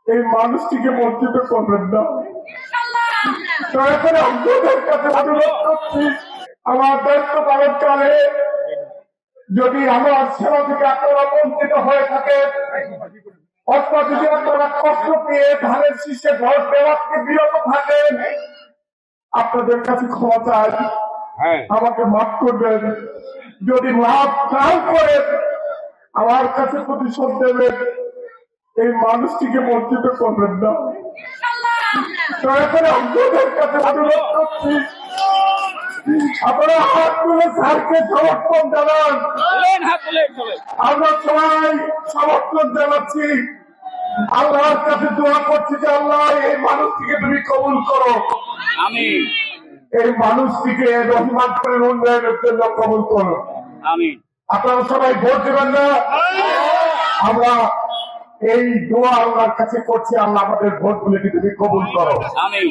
এই মানুষটিকে বঞ্চিত করবেন না। দয়া করে আপনাদের কাছে অনুরোধ করছি, আমার দায়িত্ব পালনকালে যদি আমার সেবা থেকে আপনারা বঞ্চিত হয়ে থাকেন, অথবা যদি আপনারা কষ্ট পেয়ে ধানের শীর্ষে ভোট দেওয়ার থেকে বিরত থাকেন, আপনাদের কাছে ক্ষমা চাই, আমাকে মাফ করবেন। যদি মাফ নাও করেন, আমার কাছে প্রতিশোধ দেবেন। এই মানুষটিকে বঞ্চিত করবেন না। দয়া করে আপনাদের কাছে অনুরোধ করছি, আপনারা হাত তুলে স্যারকে সমর্থন জানান। আমরা সবাই সমর্থন জানাচ্ছি। আল্লাহর কাছে দোয়া করছি যে আল্লাহ এই মানুষটিকে তুমি কবুল করো। আমিন। এই মানুষটিকে রহমান করে উন্নয়নের জন্য কবুল করো। আমিন। আপনারা সবাই ভোট দেবেন না? আমরা এই দোয়া আল্লাহর কাছে করছি, আল্লাহ আমাদের ভোটগুলিকে তুমি কবুল করো। আমিন।